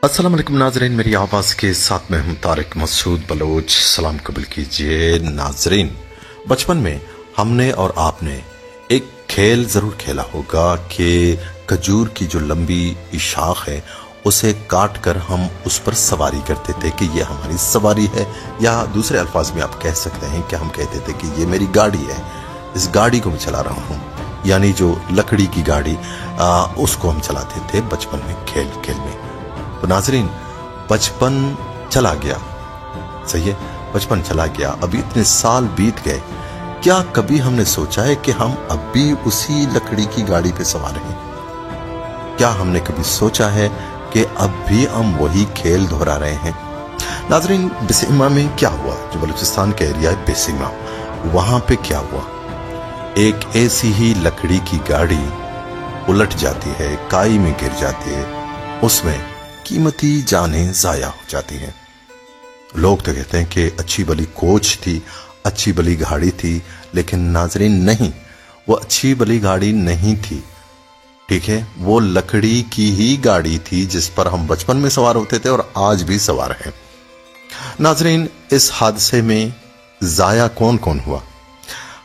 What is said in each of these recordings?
अस्सलाम वालेकुम नाजरीन, मेरी आवाज़ के साथ में हूं तारिक मसूद बलोच। सलाम कबूल कीजिए नाजरीन। बचपन में हमने और आपने एक खेल ज़रूर खेला होगा कि खजूर की जो लंबी शाख है उसे काट कर हम उस पर सवारी करते थे कि ये हमारी सवारी है, या दूसरे अल्फाज में आप कह सकते हैं कि हम कहते थे कि ये मेरी गाड़ी है, इस गाड़ी को मैं चला रहा हूँ। यानी जो लकड़ी की गाड़ी उसको हम चलाते थे बचपन में खेल खेल में। तो नाजरीन, बचपन चला गया, सही है, बचपन चला गया। अभी इतने साल बीत गए, क्या कभी हमने सोचा है कि हम अब भी उसी लकड़ी की गाड़ी पे सवार हैं? क्या हमने कभी सोचा है कि अब भी हम वही खेल दोहरा रहे हैं? नाजरीन, बेसीमा में क्या हुआ? जो बलूचिस्तान का एरिया है बेसीमा, वहां पे क्या हुआ? एक ऐसी ही लकड़ी की गाड़ी उलट जाती है, काई में गिर जाती है, उसमें कीमती जानें जाया हो जाती हैं। लोग तो कहते हैं कि अच्छी भली कोच थी, अच्छी भली गाड़ी थी, लेकिन नाजरीन नहीं, वो अच्छी भली गाड़ी नहीं थी, ठीक है, वो लकड़ी की ही गाड़ी थी जिस पर हम बचपन में सवार होते थे और आज भी सवार हैं। नाजरीन, इस हादसे में जाया कौन कौन हुआ?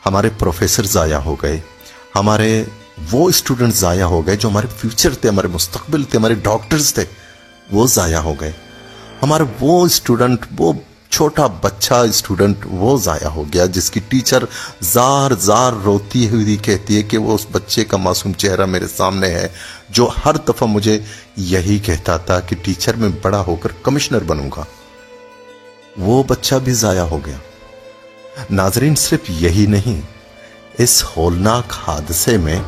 हमारे प्रोफेसर जाया हो गए, हमारे वो स्टूडेंट जाया हो गए जो हमारे फ्यूचर थे, हमारे मुस्तकबिल थे, हमारे डॉक्टर्स थे, वो जाया हो गए। हमारे वो स्टूडेंट, वो छोटा बच्चा स्टूडेंट, वो जाया हो गया जिसकी टीचर जार जार रोती हुई कहती है कि वो उस बच्चे का मासूम चेहरा मेरे सामने है जो हर दफा मुझे यही कहता था कि टीचर मैं बड़ा होकर कमिश्नर बनूंगा। वो बच्चा भी जाया हो गया। नाजरीन, सिर्फ यही नहीं, इस होलनाक हादसे में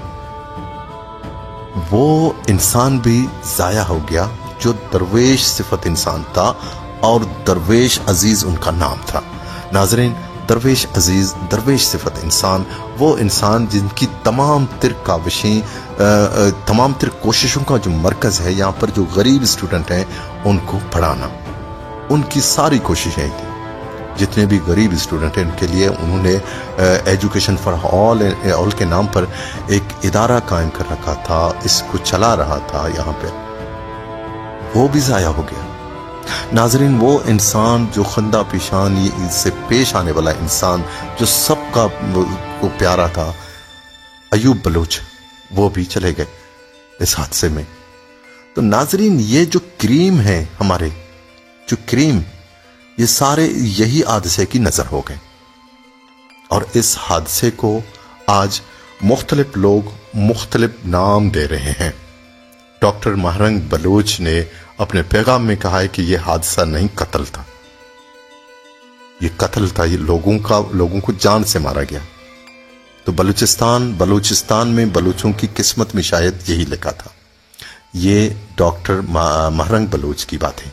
वो इंसान भी जाया हो गया जो दरवेश सिफत इंसान था और दरवेश अजीज उनका नाम था। नाजरीन, दरवेश अजीज, दरवेश सिफत इंसान, वो इंसान जिनकी तमाम तिर काविशें, तमाम तिर कोशिशों का जो मरकज है यहाँ पर जो गरीब स्टूडेंट हैं उनको पढ़ाना, उनकी सारी कोशिशें थी। जितने भी गरीब स्टूडेंट हैं उनके लिए उन्होंने एजुकेशन फॉर ऑल के नाम पर एक इदारा कायम कर रखा था, इसको चला रहा था यहाँ पे, वो भी जाया हो गया। नाजरीन, वो इंसान जो खंदा पेशान इससे पेश आने वाला इंसान जो सबका को प्यारा था, अयूब बलोच, वो भी चले गए इस हादसे में। तो नाजरीन, ये जो क्रीम है हमारे, जो क्रीम, ये सारे यही हादसे की नजर हो गए। और इस हादसे को आज मुख्तलिफ लोग मुख्तलिफ नाम दे रहे हैं। डॉक्टर महरंग बलोच ने अपने पैगाम में कहा है कि यह हादसा नहीं, कत्ल था, ये कत्ल था, ये लोगों को जान से मारा गया। तो बलूचिस्तान में बलूचों की किस्मत में शायद यही लिखा था। ये डॉक्टर महरंग बलोच की बात है।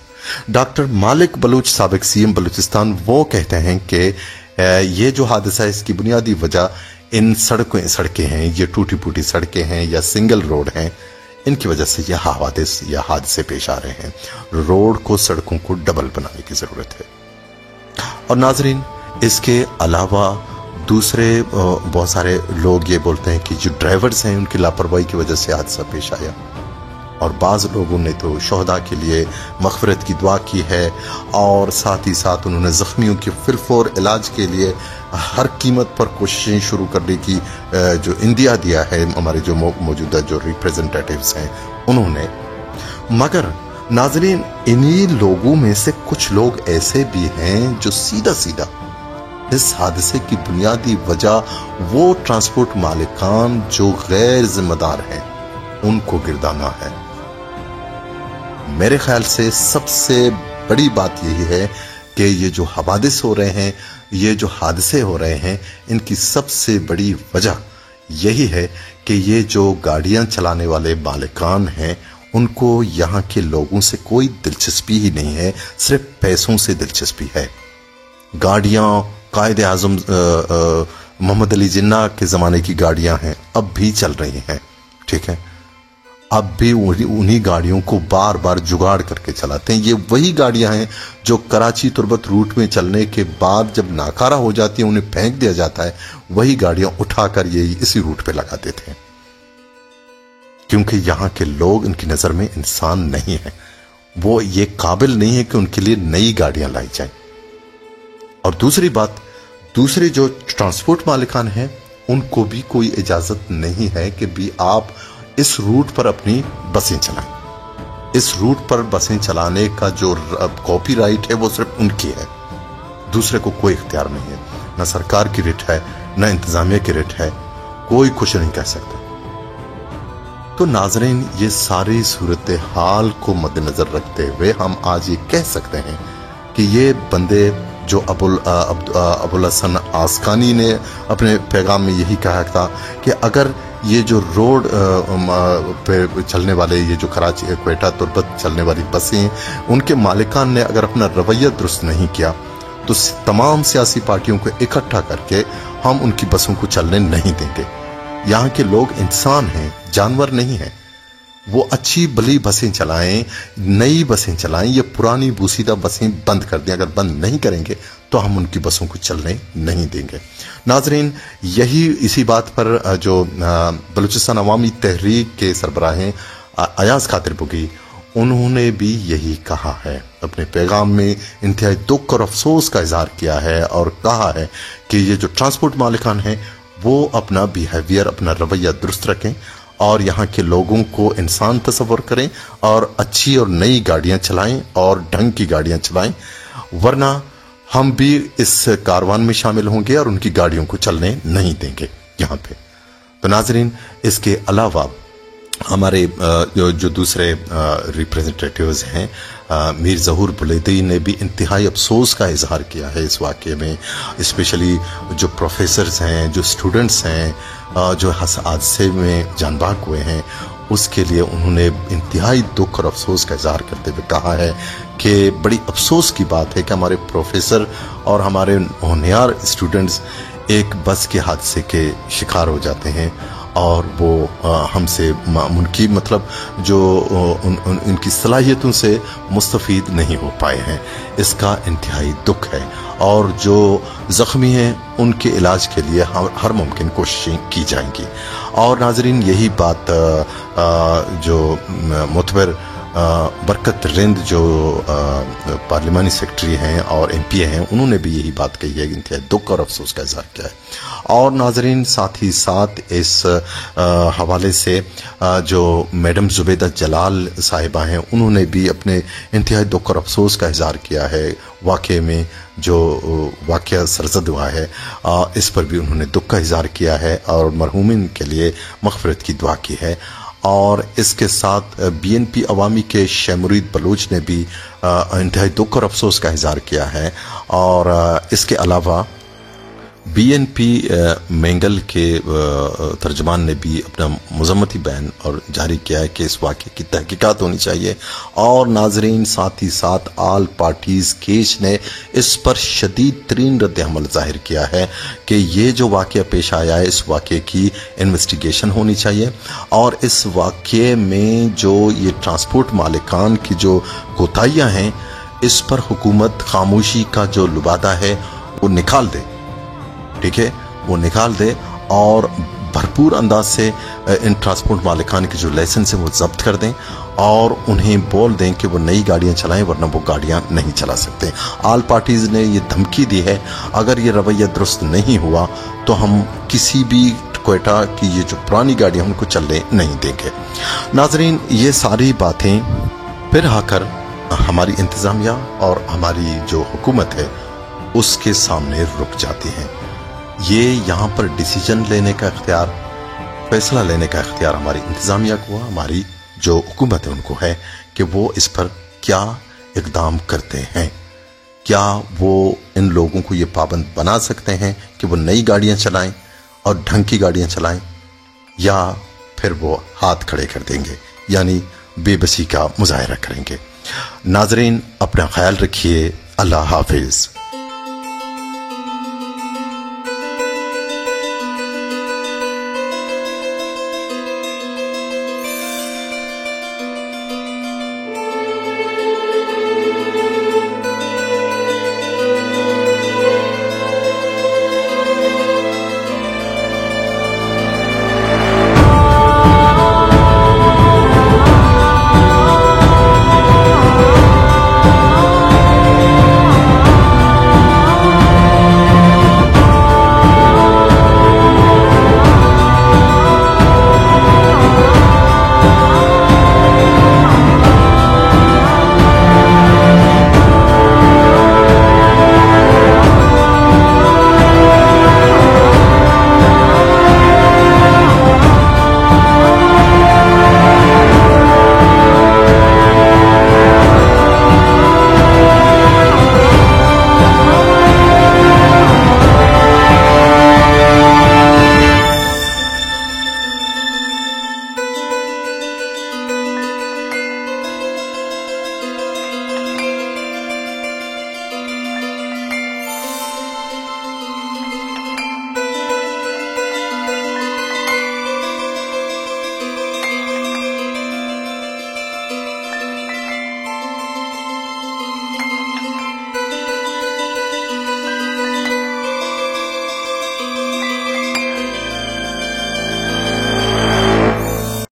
डॉक्टर मालिक बलूच, साबिक सीएम बलूचिस्तान, वो कहते हैं कि ये जो हादसा है इसकी बुनियादी वजह इन सड़कें हैं, ये टूटी फूटी सड़कें हैं या सिंगल रोड हैं, इनकी वजह से यह हादसे पेश आ रहे हैं। रोड को, सड़कों को डबल बनाने की जरूरत है। और नाजरीन, इसके अलावा दूसरे बहुत सारे लोग ये बोलते हैं कि जो ड्राइवर्स हैं उनकी लापरवाही की वजह से हादसा पेश आया। और बाज़ लोगों ने तो शोहदा के लिए मग़फ़िरत की दुआ की है और साथ ही साथ उन्होंने ज़ख्मियों के फिरफोर इलाज के लिए हर कीमत पर कोशिशें शुरू करने की जो इंदिया दिया है हमारे जो मौजूदा जो रिप्रेजेंटेटिव्स हैं उन्होंने। मगर नाज़रीन, इन्हीं लोगों में से कुछ लोग ऐसे भी हैं जो सीधा सीधा इस हादसे की बुनियादी वजह वो ट्रांसपोर्ट मालिकान जो गैर जिम्मेदार हैं उनको गिरदाना है। मेरे ख्याल से सबसे बड़ी बात यही है कि ये जो हवादिस हो रहे हैं, ये जो हादसे हो रहे हैं, इनकी सबसे बड़ी वजह यही है कि ये जो गाड़ियां चलाने वाले मालिकान हैं उनको यहाँ के लोगों से कोई दिलचस्पी ही नहीं है, सिर्फ पैसों से दिलचस्पी है। गाड़ियां कायदे आजम मोहम्मद अली जिन्ना के ज़माने की गाड़ियां हैं, अब भी चल रही हैं, ठीक है, अब भी उन्हीं गाड़ियों को बार बार जुगाड़ करके चलाते हैं। ये वही गाड़ियां हैं जो कराची तुर्बत रूट में चलने के बाद जब नाकारा हो जाती है उन्हें फेंक दिया जाता है, वही गाड़ियां उठाकर ये इसी रूट पे लगाते थे, क्योंकि यहाँ के लोग इनकी नज़र में इंसान नहीं है, वो ये काबिल नहीं है कि उनके लिए नई गाड़ियां लाई जाएं। और दूसरी बात, दूसरे जो ट्रांसपोर्ट मालिकान हैं उनको भी कोई इजाजत नहीं है कि भी आप इस रूट पर अपनी बसें चलाएं। इस रूट पर बसें चलाने का जो कॉपीराइट है वो सिर्फ उनकी है, दूसरे को कोई इख्तियार नहीं है। न सरकार की रिट है, न इंतजामिया की रिट है, कोई कुछ नहीं कह सकता। तो नाज़रीन, ये सारी सूरत हाल को मद्देनजर रखते हुए हम आज ये कह सकते हैं कि ये बंदे जो अबुल हसन आस्कानी ने अपने पैगाम में यही कहा था कि अगर ये जो रोड पे चलने वाले, ये जो कराची क्वेटा तुर्बत चलने वाली बसें, उनके मालिकान ने अगर अपना रवैया दुरुस्त नहीं किया तो तमाम सियासी पार्टियों को इकट्ठा करके हम उनकी बसों को चलने नहीं देंगे। यहाँ के लोग इंसान हैं, जानवर नहीं हैं। वो अच्छी भली बसें चलाएं, नई बसें चलाएं, ये पुरानी बूसीदा बसें बंद कर दें। अगर बंद नहीं करेंगे तो हम उनकी बसों को चलने नहीं देंगे। नाजरीन, यही इसी बात पर जो बलूचिस्तान अवामी तहरीक के सरबराह अयाज खातिर बुगी, उन्होंने भी यही कहा है। अपने पैगाम में इंतहाई दुख और अफसोस का इजहार किया है और कहा है कि ये जो ट्रांसपोर्ट मालिकान हैं वो अपना बिहेवियर, अपना रवैया दुरुस्त रखें और यहाँ के लोगों को इंसान तस्वर करें और अच्छी और नई गाड़ियाँ चलाएं और ढंग की गाड़ियाँ चलाएं, वरना हम भी इस कारवान में शामिल होंगे और उनकी गाड़ियों को चलने नहीं देंगे यहाँ पे। तो नाजरीन, इसके अलावा हमारे जो दूसरे रिप्रेजेंटेटिव्स हैं, मीर ज़हूर बुलैदी ने भी इंतहाई अफसोस का इजहार किया है इस वाक़े में। स्पेशली जो प्रोफेसर्स हैं, जो स्टूडेंट्स हैं, जो हादसे में जानबाग हुए हैं, उसके लिए उन्होंने इंतहाई दुख और अफसोस का इजहार करते हुए कहा है कि बड़ी अफसोस की बात है कि हमारे प्रोफेसर और हमारे होनहार स्टूडेंट्स एक बस के हादसे के शिकार हो जाते हैं और वो हमसे उनकी मतलब जो उनकी सलाहियतों से मुस्तफ़ीद नहीं हो पाए हैं। इसका इंतहाई दुख है और जो ज़ख्मी हैं उनके इलाज के लिए हर मुमकिन कोशिशें की जाएंगी। और नाजरीन, यही बात जो मुतबर बरकत रिंद जो पार्लिमानी सेक्रेटरी हैं और MP हैं, उन्होंने भी यही बात कही है, इंतहाई दुख और अफसोस का इजहार किया है। और नाजरीन, साथ ही साथ इस हवाले से जो मैडम जुबैदा जलाल साहिबा हैं, उन्होंने भी अपने इंतहाई दुख और अफसोस का इजहार किया है। वाक़े में जो वाक़या सरज़द हुआ है, इस पर भी उन्होंने दुख का इजहार किया है और मरहूमिन के लिए मग़फ़िरत की दुआ की है। और इसके साथ BNP अवामी के शैमुरीद बलूच ने भी इंतहाई दुख और अफसोस का इजहार किया है। और इसके अलावा BNP मेंगल के तर्जमान ने भी अपना मुज़म्मती बयान और जारी किया है कि इस वाक़े की तहकीकात होनी चाहिए। और नाजरीन, साथ ही साथ आल पार्टीज़ केस ने इस पर शदीद तरीन रद्द अमल ज़ाहिर किया है कि ये जो वाक़या पेश आया है, इस वाक़े की इन्वेस्टिगेशन होनी चाहिए और इस वाक़े में जो ये ट्रांसपोर्ट मालिकान की जो कोताहियाँ हैं, इस पर हुकूमत खामोशी का जो लुबादा है वो निकाल दे। ठीक है, वो निकाल दे और भरपूर अंदाज से इन ट्रांसपोर्ट मालिकान के जो लाइसेंस है वो जब्त कर दें और उन्हें बोल दें कि वो नई गाड़ियां चलाएं, वरना वो गाड़ियां नहीं चला सकते। आल पार्टीज ने ये धमकी दी है, अगर ये रवैया दुरुस्त नहीं हुआ तो हम किसी भी क्वेटा की ये जो पुरानी गाड़ियां उनको चलने नहीं देंगे। नाजरीन, ये सारी बातें फिर आकर हमारी इंतजामिया और हमारी जो हुकूमत है उसके सामने रुक जाती हैं। ये यहाँ पर डिसीजन लेने का इख्तियार, फैसला लेने का इख्तियार हमारी इंतजामिया को, हमारी जो हुकूमत है उनको है कि वो इस पर क्या इक़दाम करते हैं। क्या वो इन लोगों को ये पाबंद बना सकते हैं कि वो नई गाड़ियाँ चलाएं और ढंग की गाड़ियाँ चलाएं, या फिर वो हाथ खड़े कर देंगे, यानी बेबसी का मुजाहरा करेंगे। नाजरीन, अपना ख्याल रखिए। अल्लाह हाफिज़।